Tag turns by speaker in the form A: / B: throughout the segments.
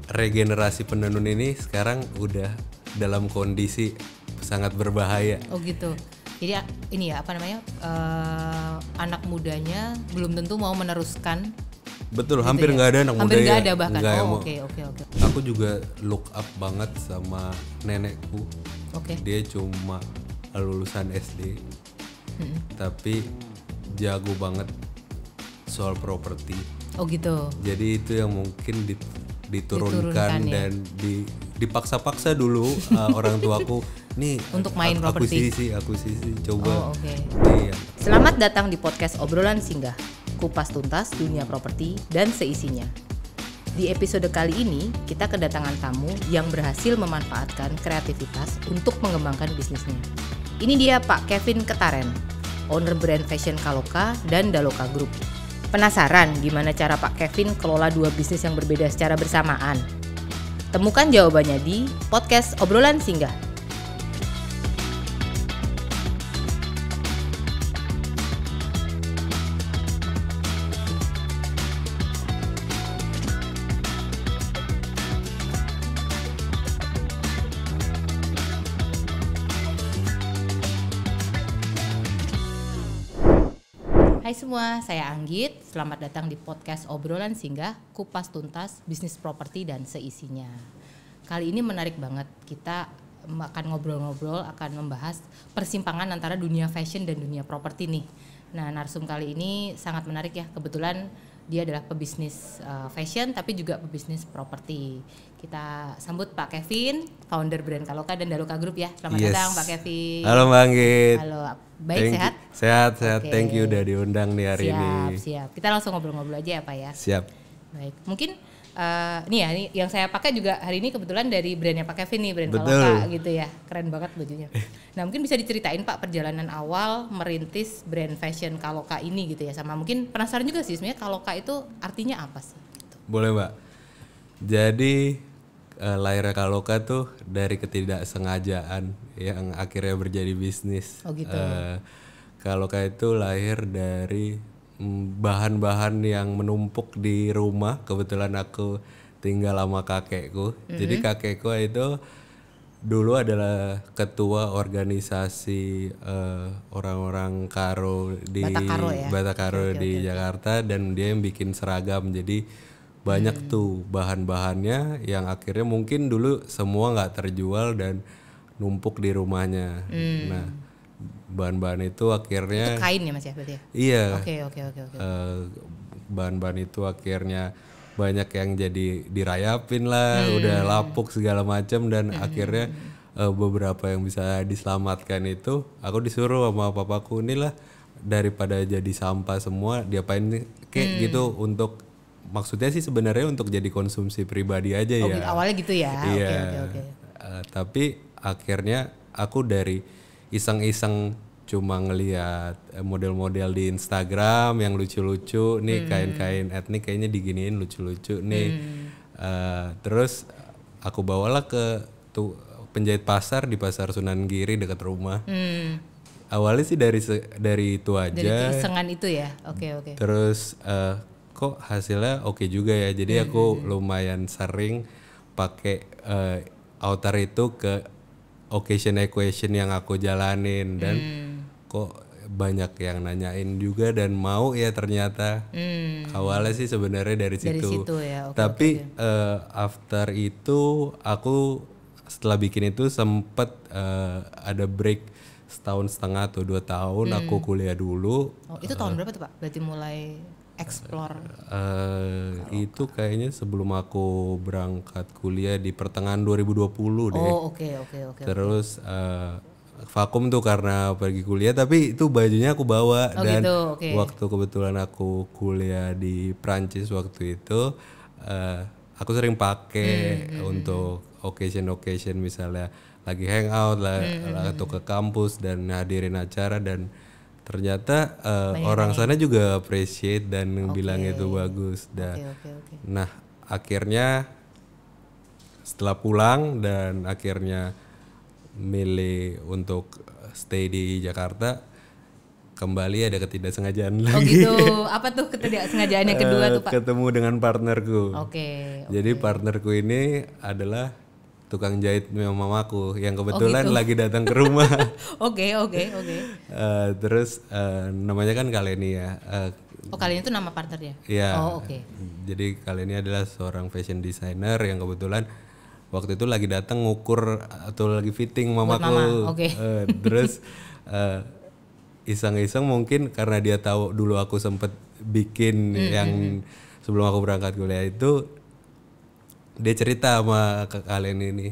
A: regenerasi penenun ini sekarang udah dalam kondisi sangat berbahaya.
B: Oh gitu. Jadi ini ya apa namanya anak mudanya belum tentu mau meneruskan.
A: Betul,
B: gitu
A: hampir nggak ada anak muda.
B: Hampir nggak ada bahkan.
A: Nggak
B: Oh
A: yang
B: oke.
A: Aku juga look up banget sama nenekku.
B: Oke.
A: Dia cuma lulusan SD, tapi jago banget soal properti.
B: Oh gitu.
A: Jadi itu yang mungkin diturunkan
B: ya.
A: dan dipaksa-paksa dulu orang tuaku nih
B: Untuk main properti.
A: Akuisisi coba.
B: Oh, oke.
A: Iya.
B: Selamat datang di podcast Obrolan Singgah, kupas tuntas dunia properti dan seisinya. Di episode kali ini, kita kedatangan tamu yang berhasil memanfaatkan kreativitas untuk mengembangkan bisnisnya. Ini dia Pak Kevin Ketaren, owner brand fashion Kaloka dan Daloka Group. Penasaran gimana cara Pak Kevin kelola dua bisnis yang berbeda secara bersamaan? Temukan jawabannya di podcast Obrolan Singgah. Hai semua, saya Anggit. Selamat datang di podcast Obrolan Singgah, kupas tuntas bisnis properti dan seisinya. Kali ini menarik banget, kita akan ngobrol-ngobrol, akan membahas persimpangan antara dunia fashion dan dunia properti nih. Nah, narsum kali ini sangat menarik ya, kebetulan dia adalah pebisnis fashion tapi juga pebisnis properti. Kita sambut Pak Kevin, founder brand Kaloka dan Daloka Group ya. Selamat datang Pak Kevin.
A: Halo Mbak Anggit.
B: Halo, baik sehat?
A: Sehat.
B: Okay.
A: Thank you udah diundang nih hari ini.
B: Siap. Kita langsung ngobrol-ngobrol aja ya Pak ya.
A: Siap.
B: Baik. Mungkin ini yang saya pakai juga hari ini kebetulan dari brandnya Pak Kevin nih, brand
A: Betul.
B: Kaloka gitu ya. Keren banget bajunya. Nah mungkin bisa diceritain Pak perjalanan awal merintis brand fashion Kaloka ini gitu ya. Sama mungkin penasaran juga sih sebenarnya Kaloka itu artinya apa sih? Gitu.
A: Boleh Mbak. Jadi lahirnya Kaloka tuh dari ketidaksengajaan yang akhirnya menjadi bisnis.
B: Oh gitu.
A: Kaloka itu lahir dari bahan-bahan yang menumpuk di rumah. Kebetulan aku tinggal sama kakekku. Jadi kakekku itu dulu adalah ketua organisasi orang-orang Karo di Batakaro di Jakarta, dan dia yang bikin seragam. Jadi banyak tuh bahan-bahannya yang akhirnya mungkin dulu semua nggak terjual dan numpuk di rumahnya. Nah, bahan-bahan itu akhirnya
B: Itu kain ya Mas ya berarti ya?
A: Iya.
B: Oke.
A: Bahan-bahan itu akhirnya banyak yang jadi dirayapin lah, udah lapuk segala macam, dan akhirnya beberapa yang bisa diselamatkan itu aku disuruh sama papaku, inilah daripada jadi sampah semua diapain kayak gitu, untuk maksudnya sih sebenarnya untuk jadi konsumsi pribadi aja ya.
B: Gitu, awalnya gitu ya.
A: Iya.
B: Oke.
A: Tapi akhirnya aku dari iseng-iseng cuma ngelihat model-model di Instagram yang lucu-lucu nih, kain-kain etnik kayaknya diginiin lucu-lucu nih. Terus aku bawalah ke tuh penjahit pasar di Pasar Sunan Giri dekat rumah. Awalnya sih dari itu aja.
B: Dari keisengan itu ya. Oke.
A: Terus kok hasilnya oke juga ya. Jadi aku lumayan sering pakai outer itu ke occasion yang aku jalanin, dan kok banyak yang nanyain juga dan mau ya ternyata. Awalnya sih sebenarnya dari situ
B: ya.
A: Tapi after itu aku setelah bikin itu sempet ada break setahun setengah atau 2 tahun. Aku kuliah dulu.
B: Itu tahun berapa tuh Pak? Berarti mulai explore.
A: Itu kayaknya sebelum aku berangkat kuliah di pertengahan 2020 deh.
B: Oh oke.
A: Terus vakum tuh karena pergi kuliah, tapi itu bajunya aku bawa. Dan
B: gitu, okay.
A: Waktu kebetulan aku kuliah di Prancis waktu itu, aku sering pakai untuk occasion misalnya lagi hangout lah, atau ke kampus dan hadirin acara, dan ternyata orang sana juga appreciate dan bilang itu bagus. Nah akhirnya setelah pulang dan akhirnya milih untuk stay di Jakarta, kembali ada ketidaksengajaan
B: Oh
A: lagi.
B: gitu. Apa tuh ketidaksengajaan yang kedua tuh Pak?
A: Ketemu dengan partnerku.
B: Oke.
A: Jadi partnerku ini adalah tukang jahit mamaku yang kebetulan
B: gitu.
A: lagi datang ke rumah.
B: Oke.
A: Terus namanya kan Kaleni ya.
B: Oh kalian itu nama partnernya?
A: Ya.
B: Oh oke.
A: Jadi Kaleni adalah seorang fashion designer yang kebetulan waktu itu lagi datang ngukur atau lagi fitting mamaku.
B: Mama, oke.
A: Terus iseng-iseng mungkin karena dia tahu dulu aku sempet bikin yang sebelum aku berangkat kuliah itu, dia cerita sama kalian ini,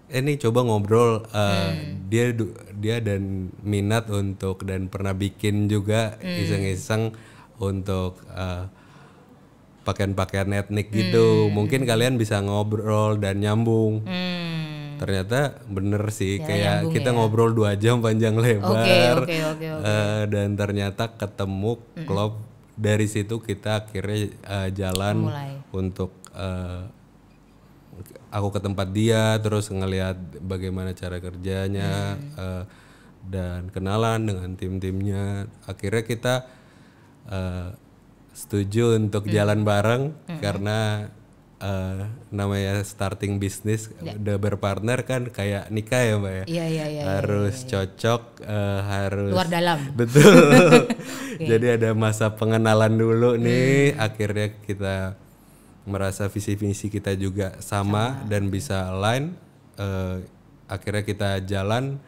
A: nih coba ngobrol, dia dan minat untuk dan pernah bikin juga iseng-iseng untuk pakaian-pakaian etnik gitu, mungkin kalian bisa ngobrol dan nyambung. Ternyata bener sih, kayak kita ngobrol 2 jam panjang lebar.
B: Oke.
A: Dan ternyata ketemu klub. Dari situ kita akhirnya jalan untuk aku ke tempat dia, terus ngelihat bagaimana cara kerjanya, dan kenalan dengan tim-timnya. Akhirnya kita setuju untuk jalan bareng karena namanya starting bisnis, udah berpartner kan kayak nikah ya Mbak ya.
B: Iya.
A: Harus cocok, harus
B: luar dalam.
A: Betul. Jadi ada masa pengenalan dulu nih, akhirnya kita merasa visi misi kita juga sama dan bisa align. Akhirnya kita jalan.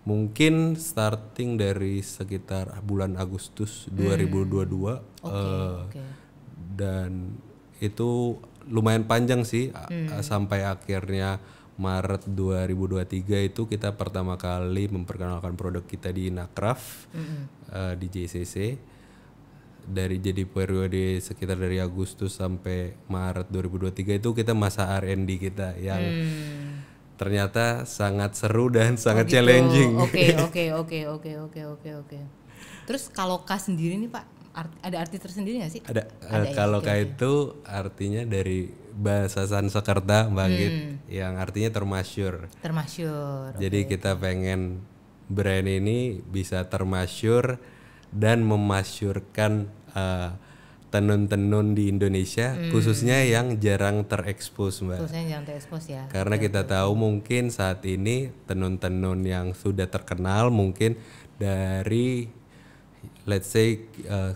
A: Mungkin starting dari sekitar bulan Agustus 2022. Dan itu lumayan panjang sih, sampai akhirnya Maret 2023 itu kita pertama kali memperkenalkan produk kita di Nakraf, di JCC. Jadi periode sekitar dari Agustus sampai Maret 2023 itu kita masa R&D kita yang ternyata sangat seru dan sangat challenging.
B: Oke. Terus kalau K sendiri nih Pak, ada arti tersendiri nggak sih?
A: Ada kalau kayak itu artinya dari bahasa Sanskerta Mbak Git, yang artinya termasyur. Jadi kita pengen brand ini bisa termasyur dan memasyurkan tenun-tenun di Indonesia, khususnya yang jarang terekspos Mbak.
B: Khususnya yang terekspos ya.
A: Karena kita tahu mungkin saat ini tenun-tenun yang sudah terkenal mungkin dari let's say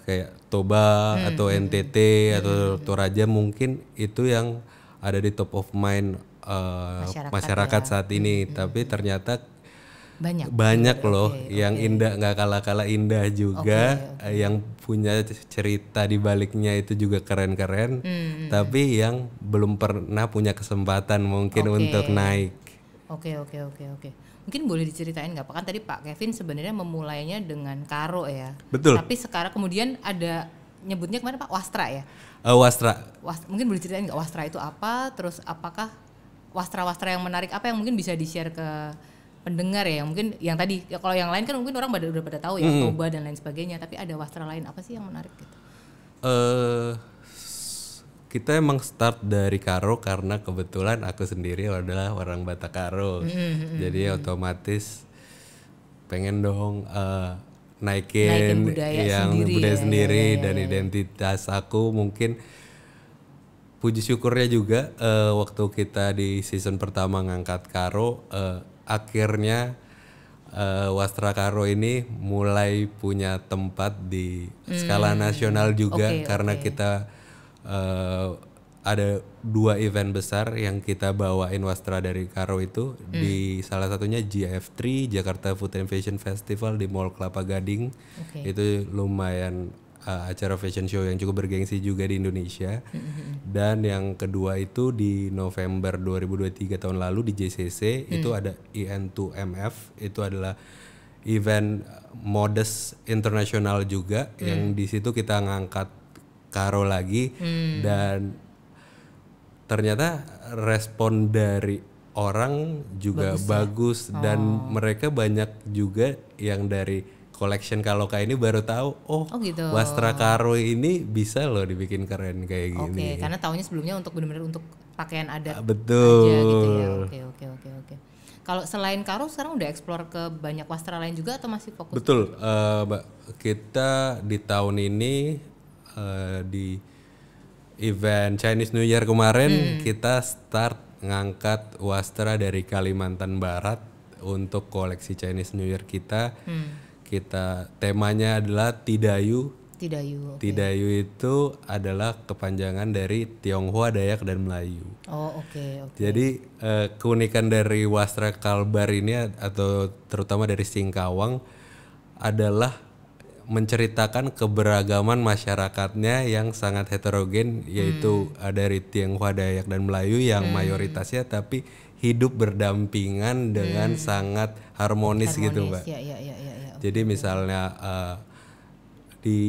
A: kayak Toba atau NTT atau Toraja, mungkin itu yang ada di top of mind masyarakat saat ini. Tapi ternyata banyak loh yang indah, nggak kalah indah juga, yang punya cerita di baliknya itu juga keren-keren, tapi yang belum pernah punya kesempatan mungkin untuk naik.
B: Oke. Mungkin boleh diceritain nggak Pak? Kan tadi Pak Kevin sebenarnya memulainya dengan karo ya.
A: Betul.
B: Tapi sekarang kemudian ada nyebutnya kemana Pak? Wastra ya?
A: Wastra.
B: Mungkin boleh diceritain nggak Wastra itu apa? Terus apakah wastra-wastra yang menarik apa yang mungkin bisa di-share ke pendengar ya? Mungkin yang tadi, ya kalau yang lain kan mungkin orang udah pada tahu ya, Toba dan lain sebagainya. Tapi ada wastra lain apa sih yang menarik gitu?
A: Kita emang start dari karo karena kebetulan aku sendiri adalah orang Batak Karo, jadi otomatis pengen dong naikin budaya sendiri dan identitas aku. Mungkin puji syukurnya juga waktu kita di season pertama ngangkat karo, akhirnya Wastra Karo ini mulai punya tempat di skala nasional juga, karena kita ada 2 event besar yang kita bawain Wastra dari Karo itu, di salah satunya GF3 Jakarta Food and Fashion Festival di Mall Kelapa Gading. Itu lumayan acara fashion show yang cukup bergengsi juga di Indonesia. Dan yang kedua itu di November 2023 tahun lalu di JCC, itu ada EN2MF, itu adalah event modest internasional juga, yang di situ kita ngangkat karo lagi, dan ternyata respon dari orang juga bagus dan mereka banyak juga yang dari collection Kaloka ini baru tahu
B: gitu.
A: Wastra Karo ini bisa loh dibikin keren kayak gini.
B: Karena tahunya sebelumnya untuk benar-benar untuk pakaian adat
A: betul
B: aja gitu ya. Oke. Kalau selain Karo sekarang udah explore ke banyak wastra lain juga atau masih fokus?
A: Betul, Mbak. Kita di tahun ini di event Chinese New Year kemarin kita start ngangkat wastra dari Kalimantan Barat untuk koleksi Chinese New Year kita. Kita temanya adalah Tidayu.
B: Tidayu.
A: Tidayu itu adalah kepanjangan dari Tionghoa, Dayak, dan Melayu.
B: Oh oke.
A: Jadi keunikan dari wastra Kalbar ini atau terutama dari Singkawang adalah menceritakan keberagaman masyarakatnya yang sangat heterogen, yaitu dari Tionghoa, Dayak, dan Melayu yang mayoritasnya tapi hidup berdampingan dengan sangat harmonis gitu, Mbak.
B: Ya.
A: Jadi misalnya di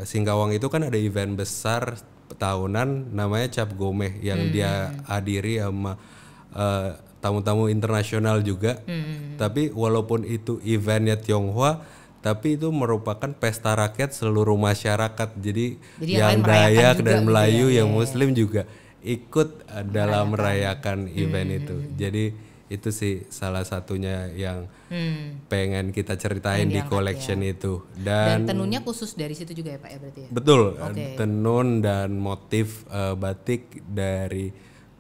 A: Singkawang itu kan ada event besar tahunan namanya Cap Gomeh yang dia hadiri sama tamu-tamu internasional juga. Tapi walaupun itu eventnya Tionghoa, tapi itu merupakan pesta rakyat seluruh masyarakat. Jadi yang Dayak dan Melayu, yang Muslim juga ikut dalam merayakan event itu. Jadi itu sih salah satunya yang pengen kita ceritain di collection itu.
B: Dan tenunnya khusus dari situ juga ya Pak ya berarti ya?
A: Betul, tenun dan motif batik dari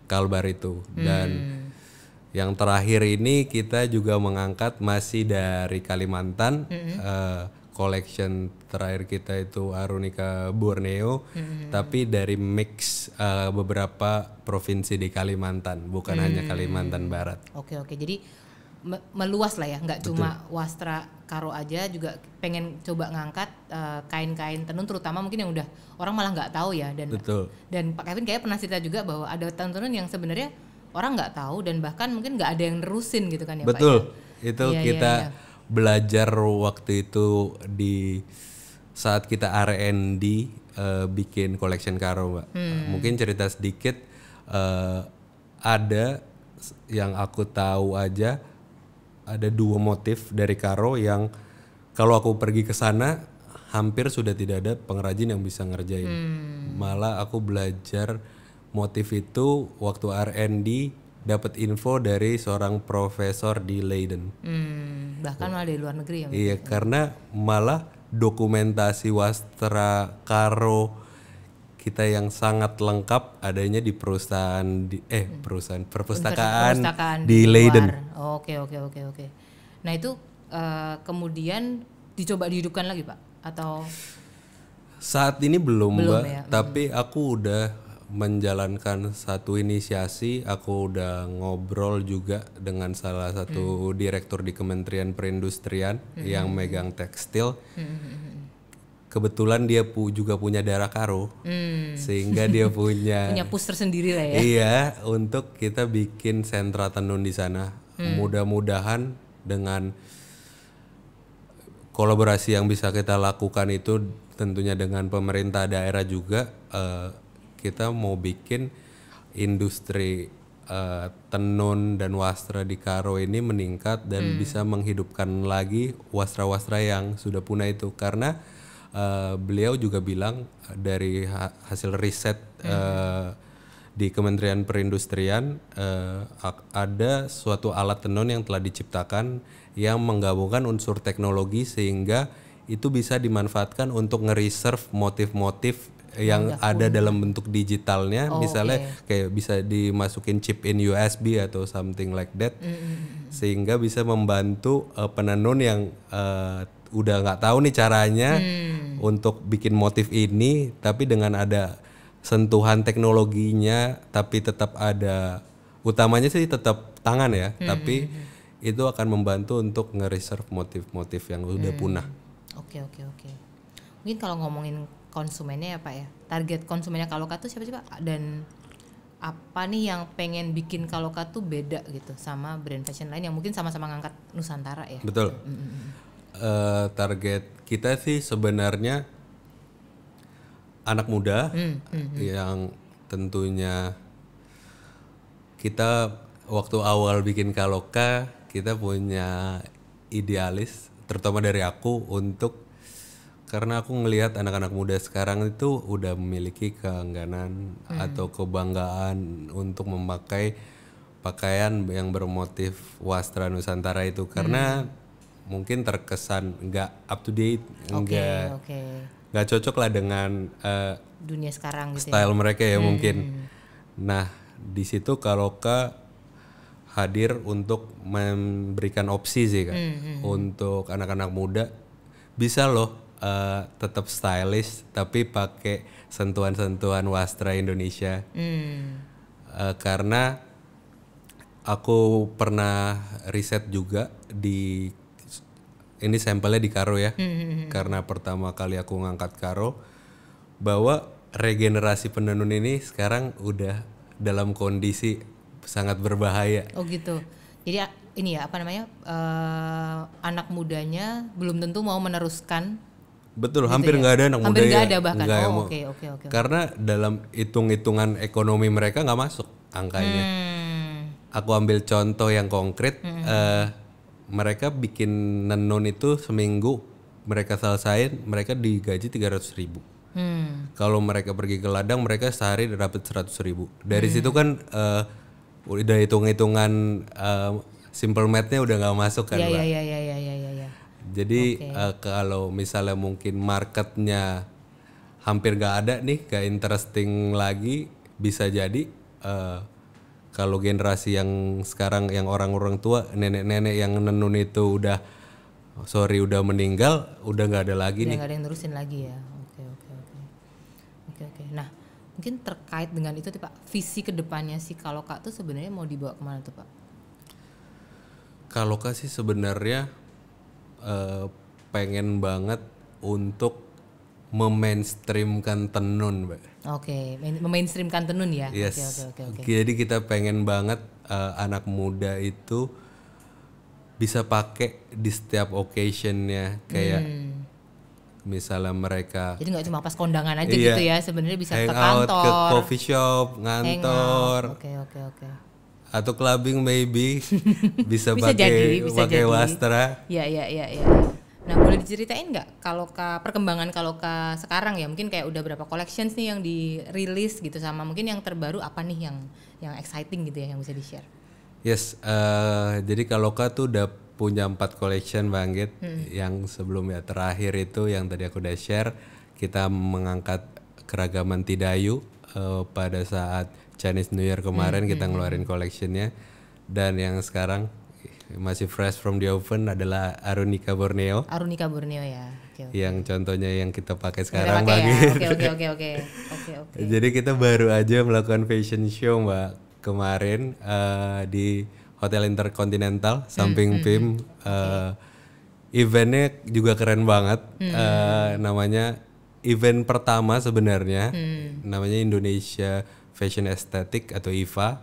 A: Kalbar itu. Dan yang terakhir ini kita juga mengangkat masih dari Kalimantan. Collection terakhir kita itu Arunika Borneo, tapi dari mix beberapa provinsi di Kalimantan, bukan hanya Kalimantan Barat.
B: Oke, jadi meluas lah ya, nggak cuma wastra Karo aja, juga pengen coba ngangkat kain-kain tenun terutama mungkin yang udah orang malah nggak tahu ya. Dan Pak Kevin kayak pernah cerita juga bahwa ada tenun yang sebenarnya orang nggak tahu dan bahkan mungkin nggak ada yang nerusin gitu kan ya Pak.
A: Betul, itu kita belajar waktu itu di saat kita R&D bikin collection Karo, Mbak. Mungkin cerita sedikit, ada yang aku tahu aja ada 2 motif dari Karo yang kalau aku pergi ke sana hampir sudah tidak ada pengrajin yang bisa ngerjain. Malah aku belajar motif itu waktu R&D, dapat info dari seorang profesor di Leiden.
B: Bahkan malah dari luar negeri ya?
A: Iya, karena malah dokumentasi wastra Karo kita yang sangat lengkap adanya di perpustakaan di Leiden.
B: Oke. Nah itu kemudian dicoba dihidupkan lagi Pak? Atau
A: saat ini belum Mbak,
B: ya?
A: Tapi aku udah menjalankan satu inisiasi. Aku udah ngobrol juga dengan salah satu direktur di Kementerian Perindustrian yang megang tekstil. Kebetulan dia juga punya darah Karo, sehingga dia punya
B: push tersendiri lah ya.
A: Iya, untuk kita bikin sentra tenun di sana. Mudah-mudahan dengan kolaborasi yang bisa kita lakukan itu tentunya dengan pemerintah daerah juga, kita mau bikin industri tenun dan wastra di Karo ini meningkat dan bisa menghidupkan lagi wastra-wastra yang sudah punah itu. Karena beliau juga bilang dari hasil riset di Kementerian Perindustrian, ada suatu alat tenun yang telah diciptakan yang menggabungkan unsur teknologi sehingga itu bisa dimanfaatkan untuk nge-reserve motif-motif yang ada dalam bentuk digitalnya. Misalnya kayak bisa dimasukin chip in USB atau something like that, sehingga bisa membantu penenun yang udah nggak tahu nih caranya untuk bikin motif ini, tapi dengan ada sentuhan teknologinya, tapi tetap ada, utamanya sih tetap tangan ya, tapi itu akan membantu untuk nge-reserve motif-motif yang udah punah.
B: Oke. Mungkin kalau ngomongin konsumennya ya Pak ya, target konsumennya Kaloka tuh siapa sih Pak? Dan apa nih yang pengen bikin Kaloka tuh beda gitu sama brand fashion lain yang mungkin sama-sama ngangkat Nusantara ya?
A: Betul. Target kita sih sebenarnya anak muda yang tentunya kita waktu awal bikin Kaloka kita punya idealis, terutama dari aku, karena aku ngelihat anak-anak muda sekarang itu udah memiliki keengganan atau kebanggaan untuk memakai pakaian yang bermotif wastra Nusantara itu karena mungkin terkesan nggak up to date, nggak cocok lah dengan
B: dunia sekarang gitu
A: style mereka ya mungkin. Nah di situ kalau Kak hadir untuk memberikan opsi sih Kak untuk anak-anak muda bisa loh tetap stylish tapi pakai sentuhan-sentuhan wastra Indonesia. Karena aku pernah riset juga ini sampelnya di Karo ya. Karena pertama kali aku ngangkat Karo bahwa regenerasi penenun ini sekarang udah dalam kondisi sangat berbahaya.
B: Oh gitu. Jadi ini ya apa namanya anak mudanya belum tentu mau meneruskan.
A: Betul, gitu hampir nggak ada anak muda
B: nggak ada bahkan. Oke.
A: Karena dalam hitung-hitungan ekonomi mereka nggak masuk angkanya. Aku ambil contoh yang konkret, mereka bikin nenun itu seminggu mereka selesaiin, mereka digaji 300.000. Kalau mereka pergi ke ladang, mereka sehari dapat 100.000. Dari situ kan udah hitung-hitungan simple math-nya udah nggak masuk kan, Mbak?
B: Iya.
A: Jadi kalau misalnya mungkin marketnya hampir nggak ada nih, gak interesting lagi, bisa jadi kalau generasi yang sekarang yang orang-orang tua, nenek-nenek yang nenun itu udah meninggal, udah nggak ada lagi nih.
B: Nggak ada yang nerusin lagi ya. Oke. Nah mungkin terkait dengan itu tuh Pak, visi kedepannya sih kalau Kak tuh sebenarnya mau dibawa kemana tuh Pak?
A: Kalau Kak sih sebenarnya pengen banget untuk memainstreamkan tenun, Mbak.
B: Oke, memainstreamkan tenun ya.
A: Yes.
B: Oke.
A: Jadi kita pengen banget anak muda itu bisa pakai di setiap occasionnya, kayak misalnya mereka.
B: Jadi nggak cuma pas kondangan aja gitu ya, sebenarnya bisa ke kantor,
A: ke coffee shop, ngantor.
B: Oke.
A: Atau clubbing maybe bisa pakai wastra.
B: Iya. Nah boleh diceritain nggak kalau perkembangan kalau sekarang ya, mungkin kayak udah berapa collections nih yang dirilis gitu, sama mungkin yang terbaru apa nih yang exciting gitu ya yang bisa di-share?
A: Yes, jadi kalau tuh udah punya 4 collection Bang Git. Yang sebelumnya terakhir itu yang tadi aku udah share, kita mengangkat keragaman Tidayu pada saat Chinese New Year kemarin kita ngeluarin collectionnya. Dan yang sekarang masih fresh from the oven adalah Arunika Borneo.
B: Arunika Borneo ya. Okay.
A: Yang contohnya yang kita pakai sekarang Mbak.
B: Oke.
A: Jadi kita baru aja melakukan fashion show Mbak kemarin di Hotel Intercontinental samping PIM. Eventnya juga keren banget. Namanya event pertama sebenarnya. Namanya Indonesia Fashion Aesthetic atau IFA.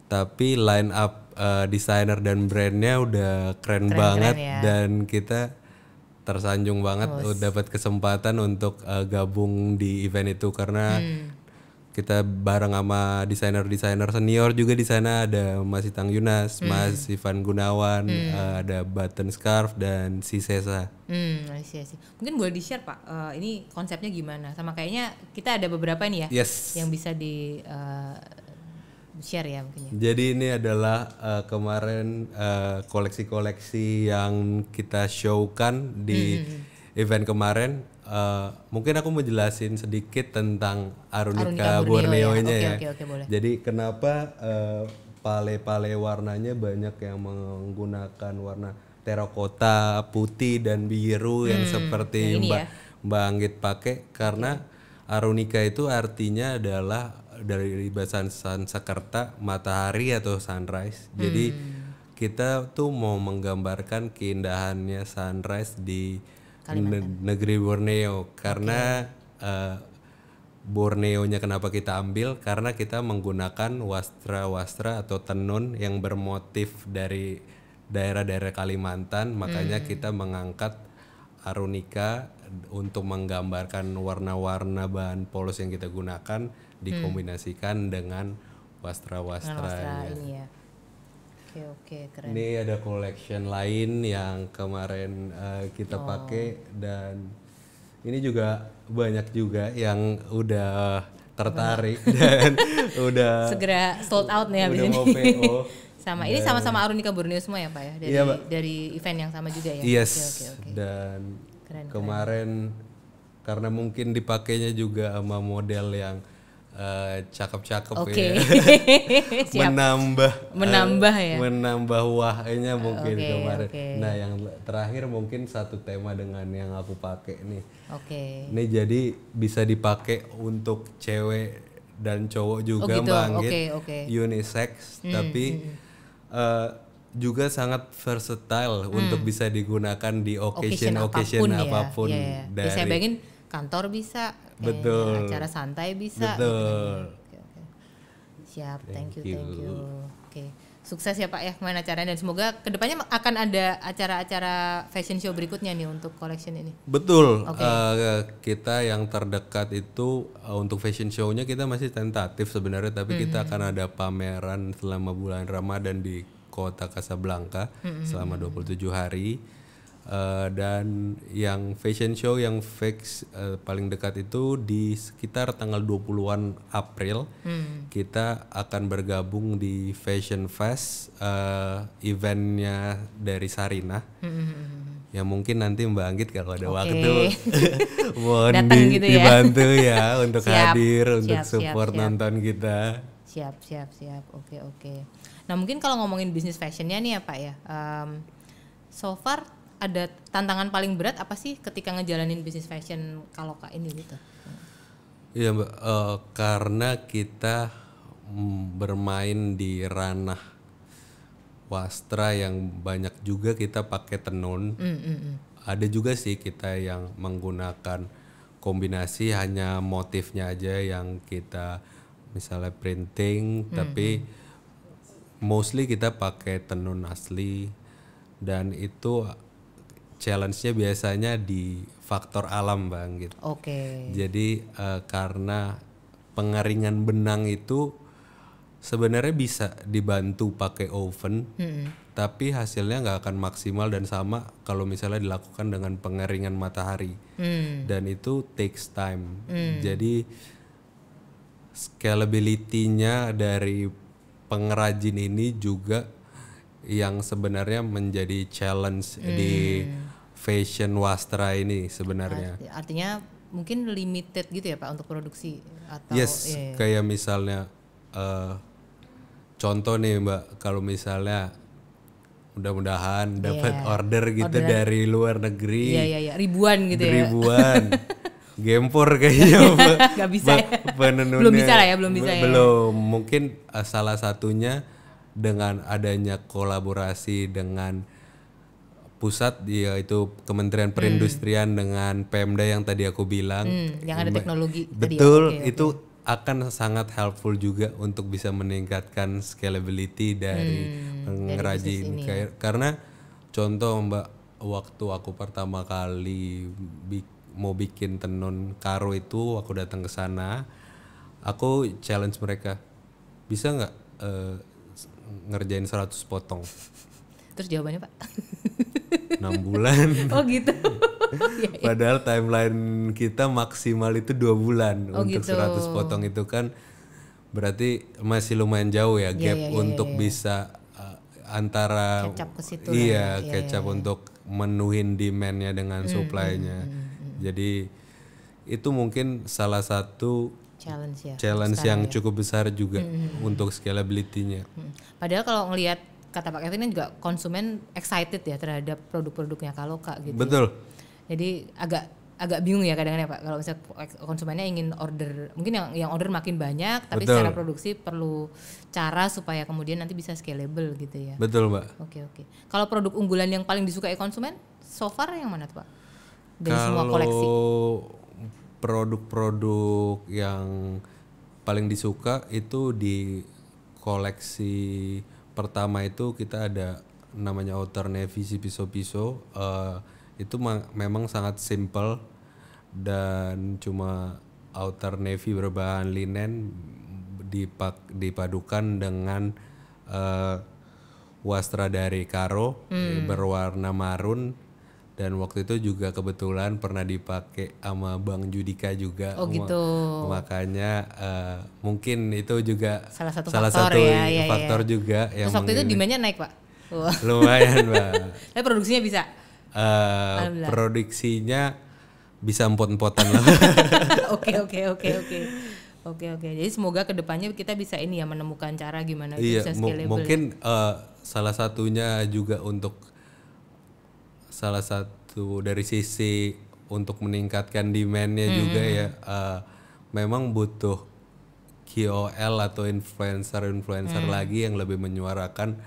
A: Tapi line up desainer dan brandnya udah keren banget ya. Dan kita tersanjung banget dapat kesempatan untuk gabung di event itu karena kita bareng sama desainer-desainer senior juga di sana, ada Mas Itang Yunas, Mas Ivan Gunawan, ada Button Scarf dan si Sesa.
B: Mungkin boleh di-share Pak, ini konsepnya gimana? Sama kayaknya kita ada beberapa nih ya, yang bisa di share ya mungkin ya.
A: Jadi ini adalah kemarin koleksi-koleksi yang kita showkan di event kemarin. Mungkin aku mau jelasin sedikit tentang Arunika Borneo-nya ya.
B: Oke, boleh.
A: Jadi kenapa pale-pale warnanya banyak yang menggunakan warna terakota, putih dan biru yang seperti Mbak Anggit pakai, karena Arunika itu artinya adalah dari bahasa Sanskerta matahari atau sunrise. Jadi kita tuh mau menggambarkan keindahannya sunrise di negeri Borneo karena Borneo-nya kenapa kita ambil, karena kita menggunakan wastra-wastra atau tenun yang bermotif dari daerah-daerah Kalimantan, makanya kita mengangkat Arunika untuk menggambarkan warna-warna bahan polos yang kita gunakan dikombinasikan dengan wastra-wastra
B: ini ya. Oke, keren.
A: Ini ada collection lain yang kemarin kita pakai, dan ini juga banyak juga yang udah tertarik dan udah
B: segera sold out nih habis
A: udah
B: ini.
A: mau PO.
B: Sama ini sama-sama Arunika Borneo semua ya Pak ya dari
A: Iya, Pak.
B: dari event yang sama juga ya.
A: Yes.
B: Oke.
A: Dan
B: Keren.
A: kemarin karena mungkin dipakainya juga sama model yang cakep-cakep ya.
B: Siap. Menambah ya.
A: Menambah wahnya mungkin
B: Oke,
A: kemarin.
B: oke.
A: Nah, yang terakhir mungkin satu tema dengan yang aku pakai nih.
B: Oke.
A: Ini jadi bisa dipakai untuk cewek dan cowok juga
B: gitu.
A: Mbak Anggit.
B: Oke.
A: Unisex tapi juga sangat versatile untuk bisa digunakan di occasion apapun
B: ya.
A: dari
B: Saya bayangin kantor bisa,
A: Betul.
B: acara santai bisa.
A: Betul.
B: Oke. Siap, thank you. Oke, sukses ya Pak ya kemarin acaranya dan semoga kedepannya akan ada acara-acara fashion show berikutnya nih untuk collection ini.
A: Betul. Kita yang terdekat itu untuk fashion show-nya kita masih tentatif sebenarnya, tapi kita akan ada pameran selama bulan Ramadan di kota Casablanca selama 27 hari. Dan yang fashion show yang fix paling dekat itu di sekitar tanggal 20-an April kita akan bergabung di Fashion Fest eventnya dari Sarinah yang mungkin nanti Mbak Anggit kalau ada waktu mohon
B: gitu ya.
A: dibantu ya untuk
B: Siap,
A: hadir untuk
B: siap.
A: support nonton kita.
B: Siap. Oke. Nah mungkin kalau ngomongin bisnis fashionnya nih ya Pak ya, so far ada tantangan paling berat apa sih ketika ngejalanin bisnis fashion Kaloka ini gitu?
A: Iya Mbak, karena kita bermain di ranah wastra yang banyak juga kita pakai tenun. Ada juga sih kita yang menggunakan kombinasi hanya motifnya aja yang kita misalnya printing, tapi mostly kita pakai tenun asli dan itu challenge-nya biasanya di faktor alam Bang gitu.
B: Oke.
A: Jadi karena pengeringan benang itu sebenarnya bisa dibantu pakai oven, tapi hasilnya nggak akan maksimal dan sama kalau misalnya dilakukan dengan pengeringan matahari. Dan itu takes time. Jadi scalability-nya dari pengrajin ini juga yang sebenarnya menjadi challenge di fashion wastra ini sebenarnya.
B: Artinya mungkin limited gitu ya Pak untuk produksi atau
A: Yes, kayak misalnya contoh nih Mbak, kalau misalnya mudah-mudahan dapat order gitu dari luar negeri.
B: Iya, ribuan gitu ya.
A: Ribuan. Gempor kayaknya
B: Gak bisa ya.
A: penenunnya.
B: Belum bisa lah ya, belum bisa ya.
A: Belum, mungkin salah satunya dengan adanya kolaborasi dengan pusat yaitu Kementerian Perindustrian dengan Pemda yang tadi aku bilang.
B: Yang ada teknologi
A: Betul,
B: tadi ya.
A: itu akan sangat helpful juga untuk bisa meningkatkan scalability dari pengrajin. Karena contoh Mbak, waktu aku pertama kali mau bikin tenun karo itu, aku datang ke sana, aku challenge mereka, bisa nggak ngerjain 100 potong?
B: Terus jawabannya Pak?
A: 6 bulan.
B: Oh gitu.
A: Padahal timeline kita maksimal itu 2 bulan untuk
B: gitu.
A: 100 potong itu kan berarti masih lumayan jauh ya gap untuk bisa antara
B: catch up ke situ
A: catch up untuk menuhin demand-nya dengan supply-nya. Jadi itu mungkin salah satu challenge yang cukup besar juga untuk scalability-nya.
B: Padahal kalau ngelihat kata Pak Kevin kan juga konsumen excited ya terhadap produk-produknya Kaloka gitu.
A: Betul.
B: Jadi agak bingung ya kadang-kadang ya Pak kalau misalnya konsumennya ingin order, mungkin yang order makin banyak tapi secara produksi perlu cara supaya kemudian nanti bisa scalable gitu ya.
A: Betul Mbak.
B: Oke. Kalau produk unggulan yang paling disukai konsumen so far yang mana tuh Pak? Dari semua koleksi.
A: Produk-produk yang paling disuka itu di koleksi pertama itu kita ada namanya outer navy si piso-piso, itu memang sangat simple dan cuma outer navy berbahan linen dipadukan dengan wastra dari karo berwarna marun Dan waktu itu juga kebetulan pernah dipakai sama Bang Judika juga.
B: Oh gitu.
A: Makanya mungkin itu juga
B: Salah satu
A: salah
B: faktor
A: satu
B: ya.
A: faktor juga yang
B: Terus waktu itu demand-nya naik Pak? Wah.
A: lumayan Mbak.
B: Tapi produksinya bisa?
A: Produksinya bisa empot-empotan lah.
B: Oke. Jadi semoga kedepannya kita bisa ini ya menemukan cara gimana
A: Iya,
B: bisa scalable.
A: mungkin salah satunya juga untuk salah satu dari sisi untuk meningkatkan demand-nya juga ya, memang butuh KOL atau influencer lagi yang lebih menyuarakan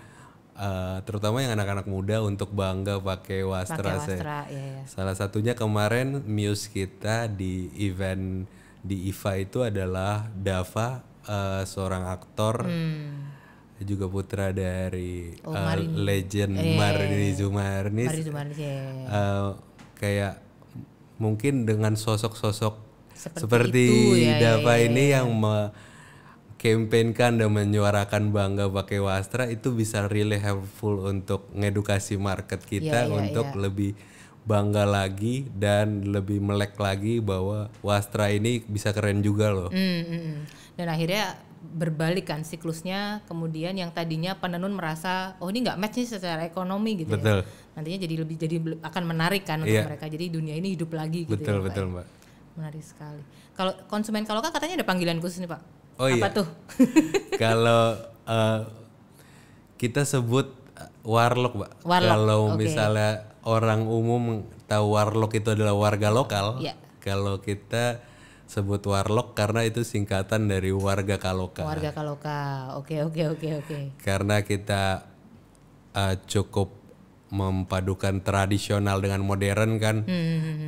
A: terutama yang anak-anak muda untuk bangga pakai Wastra.
B: Ya.
A: Salah satunya kemarin Muse kita di event di IFA itu adalah Dava, seorang aktor juga putra dari legend Marini Zumarnis. Kayak mungkin dengan sosok-sosok seperti Dava ini yang campaignkan dan menyuarakan bangga pakai Wastra itu bisa really helpful untuk ngedukasi market kita untuk lebih bangga lagi dan lebih melek lagi bahwa Wastra ini bisa keren juga loh.
B: Dan akhirnya berbalik kan siklusnya, kemudian yang tadinya penenun merasa oh ini nggak match nih secara ekonomi gitu.
A: Betul.
B: Ya. Nantinya jadi akan menarik kan untuk mereka. Jadi dunia ini hidup lagi gitu.
A: Betul
B: ya,
A: Mbak.
B: Menarik sekali. Kalau konsumen Kaloka katanya ada panggilan khusus nih Pak.
A: Oh
B: apa
A: iya.
B: tuh?
A: Kalau kita sebut warlock, Mbak. Kalau misalnya orang umum tahu warlock itu adalah warga lokal, kalau kita sebut warlock karena itu singkatan dari warga Kaloka.
B: Warga Kaloka, oke.
A: Karena kita cukup memadukan tradisional dengan modern kan,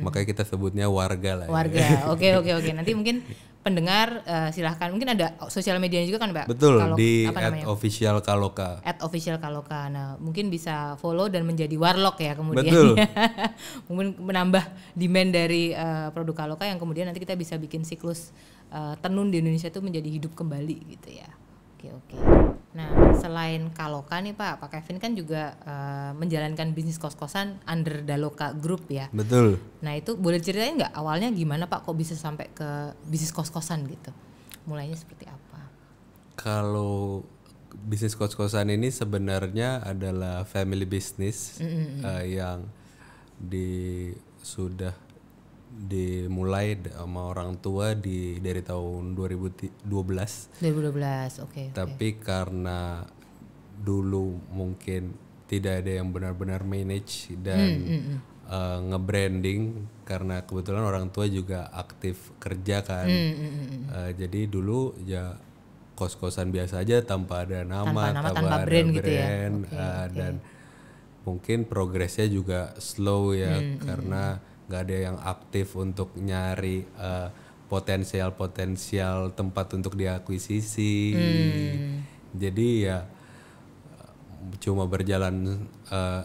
A: makanya kita sebutnya warga lah.
B: Warga, oke. Nanti mungkin pendengar silahkan, mungkin ada sosial medianya juga kan Mbak?
A: Betul, di @official Kaloka.
B: @official Kaloka. Nah mungkin bisa follow dan menjadi warlock ya kemudian.
A: Betul.
B: Mungkin menambah demand dari produk Kaloka yang kemudian nanti kita bisa bikin siklus tenun di Indonesia itu menjadi hidup kembali gitu ya. Oke. Nah selain Kaloka nih Pak Kevin kan juga menjalankan bisnis kos-kosan under Daloka Group ya.
A: Betul.
B: Nah itu boleh ceritain nggak awalnya gimana Pak kok bisa sampai ke bisnis kos-kosan gitu? Mulainya seperti apa?
A: Kalau bisnis kos-kosan ini sebenarnya adalah family business yang sudah dimulai sama orang tua dari tahun 2012.
B: 2012, oke.
A: Tapi karena dulu mungkin tidak ada yang benar-benar manage dan nge-branding karena kebetulan orang tua juga aktif kerja kan. Jadi dulu ya kos-kosan biasa aja tanpa ada nama, tanpa brand gitu ya. Dan mungkin progresnya juga slow ya karena nggak ada yang aktif untuk nyari potensial tempat untuk diakuisisi. Jadi ya cuma berjalan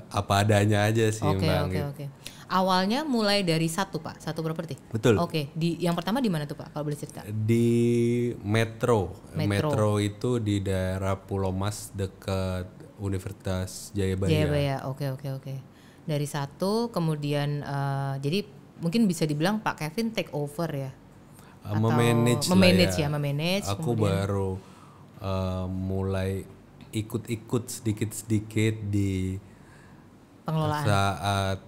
A: apa adanya aja sih Bang.
B: Oke. Awalnya mulai dari satu properti.
A: Betul.
B: Oke. Yang pertama di mana tuh Pak kalau boleh cerita?
A: Di Metro. Metro itu di daerah Pulau Mas dekat Universitas Jayabaya.
B: Oke. Dari satu kemudian jadi mungkin bisa dibilang Pak Kevin take over ya.
A: Memanage. Aku
B: kemudian
A: baru mulai ikut sedikit di
B: pengelolaan
A: saat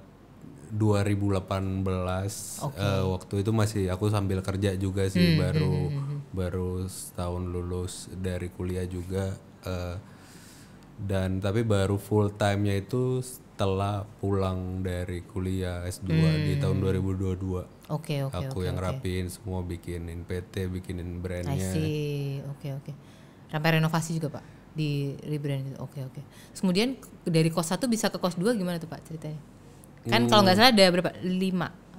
A: 2018. Waktu itu masih aku sambil kerja juga sih, baru setahun lulus dari kuliah juga, dan tapi baru full time-nya itu setelah pulang dari kuliah S2 di tahun 2022. Aku yang rapiin semua, bikinin PT, bikinin brandnya.
B: Oke. Sampai renovasi juga Pak di rebrand itu. Oke. Terus kemudian dari kos 1 bisa ke kos 2 gimana tuh Pak ceritanya? Kan kalau nggak salah ada berapa? 5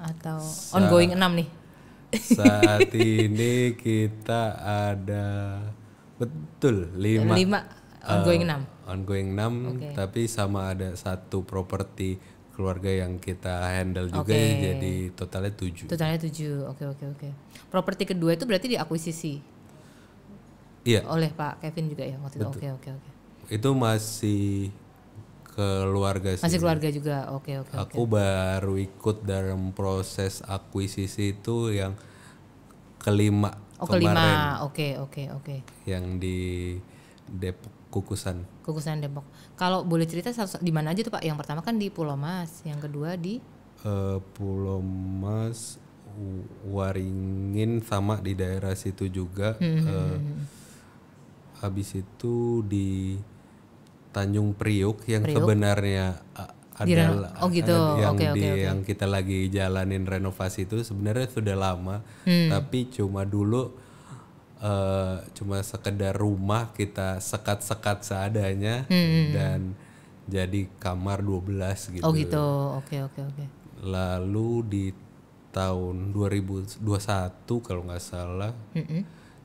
B: atau ongoing 6 nih.
A: Saat ini kita ada betul 5.
B: Ongoing 6.
A: Ongoing 6, tapi sama ada satu properti keluarga yang kita handle juga, jadi totalnya 7.
B: Oke. Properti kedua itu berarti diakuisisi.
A: Iya.
B: Oleh Pak Kevin juga ya waktu itu. Oke.
A: Itu masih keluarga sih.
B: Masih keluarga juga. Oke.
A: Aku baru ikut dalam proses akuisisi itu yang kelima kemarin.
B: Oke.
A: Yang di Depok Kukusan.
B: Kukusan Depok. Kalau boleh cerita di mana aja tuh Pak? Yang pertama kan di Pulau Mas, yang kedua di
A: Pulau Mas, Waringin sama di daerah situ juga. Habis itu di Tanjung Priuk yang sebenarnya adalah yang kita lagi jalanin renovasi itu sebenarnya sudah lama, tapi cuma dulu cuma sekedar rumah kita sekat-sekat seadanya dan jadi kamar 12 gitu.
B: Oh gitu. Oke.
A: Lalu di tahun 2021 kalau nggak salah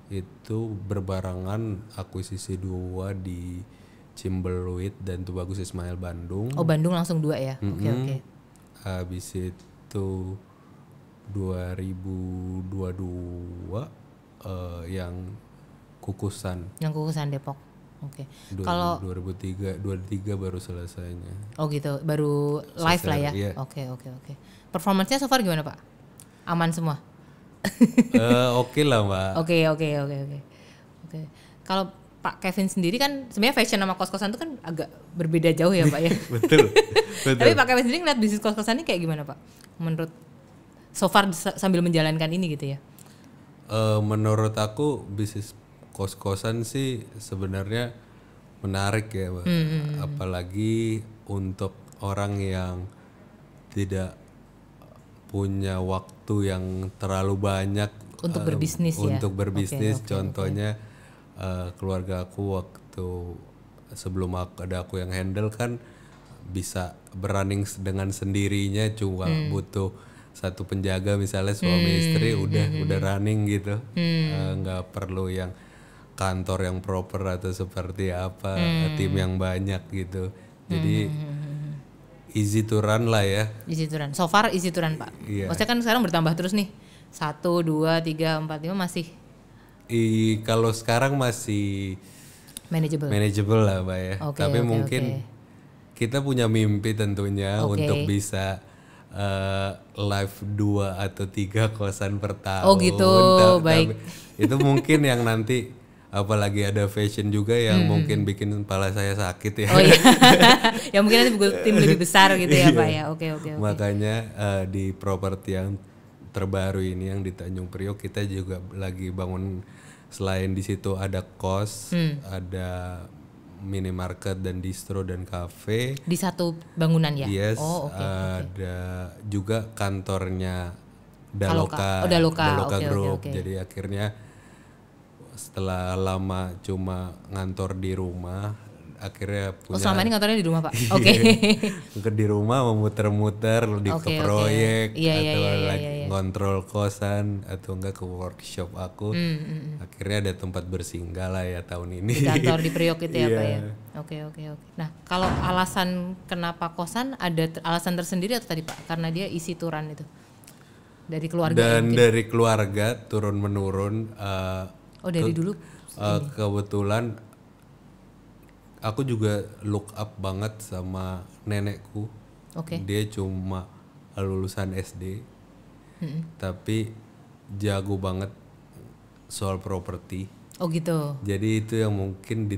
A: itu berbarengan akuisisi 2 di Cimbeluit dan Tubagus Ismail Bandung.
B: Oh Bandung langsung 2 ya? Oke.
A: Habis itu 2022 yang Kukusan.
B: Yang Kukusan Depok. Oke.
A: Kalau 2023 baru selesainya.
B: Oh gitu, baru live lah ya.
A: Iya.
B: Oke. Performance-nya so far gimana Pak? Aman semua?
A: Oke lah Mbak.
B: Oke. Kalau Pak Kevin sendiri kan sebenarnya fashion sama kos-kosan itu kan agak berbeda jauh ya Pak ya.
A: Betul.
B: Tapi Pak Kevin sendiri ngeliat bisnis kos-kosan ini kayak gimana Pak? Menurut so far sambil menjalankan ini gitu ya?
A: Menurut aku bisnis kos-kosan sih sebenarnya menarik ya Mbak. Apalagi untuk orang yang tidak punya waktu yang terlalu banyak
B: untuk berbisnis ya.
A: Untuk berbisnis, contohnya keluarga aku waktu sebelum ada aku yang handle kan bisa berunning dengan sendirinya, cuma butuh satu penjaga misalnya suami istri udah running gitu, nggak perlu yang kantor yang proper atau seperti apa, tim yang banyak gitu, jadi easy to run lah ya.
B: Easy to run, so far easy to run Pak. Maksudnya kan sekarang bertambah terus nih, 1, 2, 3, 4, 5 masih
A: kalau sekarang masih manageable lah Mbak ya. Tapi mungkin kita punya mimpi tentunya untuk bisa live 2 atau 3 kosan per tahun.
B: Oh gitu, baik.
A: Itu mungkin yang nanti apalagi ada fashion juga yang mungkin bikin kepala saya sakit ya.
B: Oh iya. Ya mungkin nanti tim lebih besar gitu ya Pak ya. Oke.
A: Makanya di properti yang terbaru ini yang di Tanjung Priok kita juga lagi bangun, selain di situ ada kos, ada minimarket dan distro dan kafe
B: di satu bangunan ya.
A: Yes. Ada juga kantornya Daloka Group. Jadi akhirnya setelah lama cuma ngantor di rumah, akhirnya punya.
B: Selama ini ngantornya di rumah Pak. Oke.
A: Di rumah memuter-muter ke proyek atau lagi ngontrol kosan atau enggak ke workshop aku. Akhirnya ada tempat bersinggah lah ya tahun ini.
B: Di kantor di Priok itu ya Pak ya. Oke. Nah, kalau alasan kenapa kosan, ada alasan tersendiri atau tadi Pak? Karena dia easy to run itu. Dari keluarga.
A: Dan dari keluarga turun menurun.
B: Dari dulu.
A: Kebetulan aku juga look up banget sama nenekku. Dia cuma lulusan SD, tapi jago banget soal properti. Oh gitu. Jadi itu yang mungkin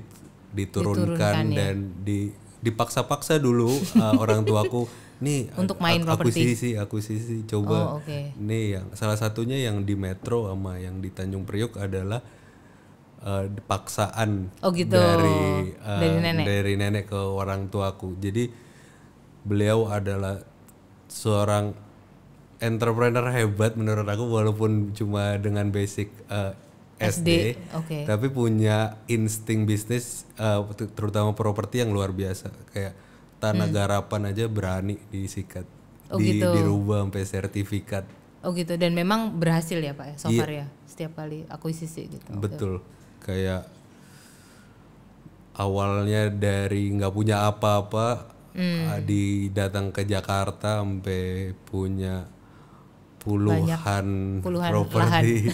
A: diturunkan dan
B: ya?
A: Dipaksa-paksa dulu orang tuaku. Nih
B: untuk main properti.
A: Akuisisi coba. Nih yang salah satunya yang di Metro sama yang di Tanjung Priok adalah paksaan dari nenek ke orang tuaku. Jadi beliau adalah seorang entrepreneur hebat menurut aku, walaupun cuma dengan basic SD. Tapi punya insting bisnis, terutama properti yang luar biasa. Kayak tanah garapan aja berani disikat, dirubah sampai sertifikat.
B: Oh gitu, dan memang berhasil ya Pak ya, so far ya, setiap kali akuisisi gitu.
A: Betul. Kayak awalnya dari nggak punya apa-apa, datang ke Jakarta sampai punya puluhan properti.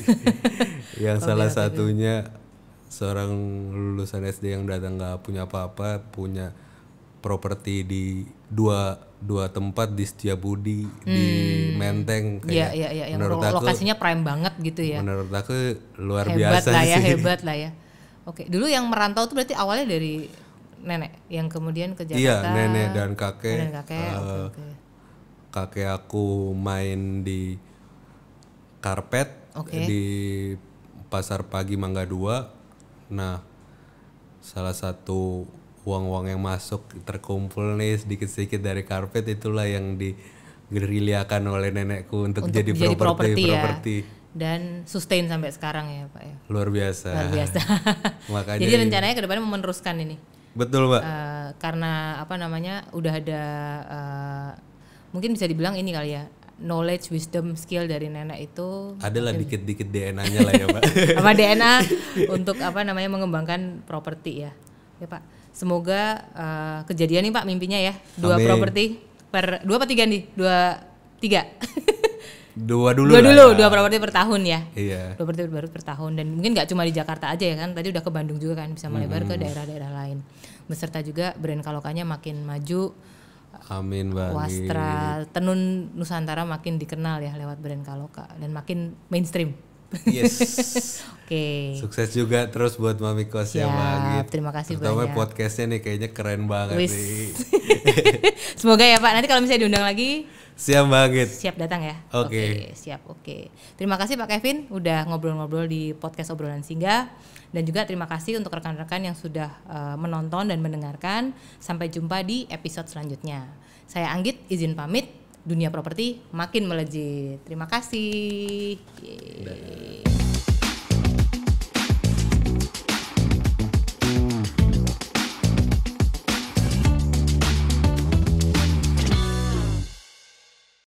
A: Yang salah satunya seorang lulusan SD yang datang nggak punya apa-apa, punya properti di dua tempat di Setiabudi, di Menteng kayak.
B: Iya, yang
A: menurut aku
B: lokasinya prime banget gitu ya.
A: Menurut aku luar
B: Hebat
A: biasa
B: lah ya,
A: sih.
B: hebat lah ya. Oke, dulu yang merantau tuh berarti awalnya dari nenek, yang kemudian ke Jakarta.
A: Iya, nenek dan kakek.
B: Dan kakek, oke.
A: Kakek aku main di karpet di Pasar Pagi Mangga 2. Nah, salah satu uang-uang yang masuk terkumpul nih sedikit-sedikit dari karpet, itulah yang digerilyakan oleh nenekku untuk jadi properti.
B: Dan sustain sampai sekarang ya Pak ya.
A: Luar biasa. Makanya
B: jadi rencananya ke depannya mau meneruskan ini.
A: Betul, Mbak.
B: Karena udah ada mungkin bisa dibilang ini kali ya, knowledge, wisdom, skill dari nenek itu
A: adalah dikit-dikit DNA-nya lah ya, Pak.
B: sama DNA untuk mengembangkan properti ya. Ya Pak. Semoga kejadian nih Pak mimpinya ya. 2 properti per 2 apa 3 nih? 3.
A: 2
B: properti per tahun ya.
A: Iya.
B: 2 properti baru per tahun, dan mungkin nggak cuma di Jakarta aja ya kan. Tadi udah ke Bandung juga kan, bisa melebar ke daerah-daerah lain. Beserta juga brand Kalokanya makin maju.
A: Amin Bang.
B: Wastra, tenun Nusantara makin dikenal ya lewat brand Kaloka dan makin mainstream.
A: Yes.
B: Oke.
A: Sukses juga terus buat Mami Kos ya Bang.
B: Terima kasih
A: terutama
B: banyak.
A: Podcastnya nih kayaknya keren banget nih.
B: Semoga ya Pak, nanti kalau misalnya diundang lagi
A: siap banget.
B: Siap datang ya.
A: Oke.
B: Siap. Oke. Terima kasih Pak Kevin udah ngobrol-ngobrol di podcast Obrolan Singgah, dan juga terima kasih untuk rekan-rekan yang sudah menonton dan mendengarkan. Sampai jumpa di episode selanjutnya. Saya Anggit izin pamit. Dunia properti makin melejit. Terima kasih.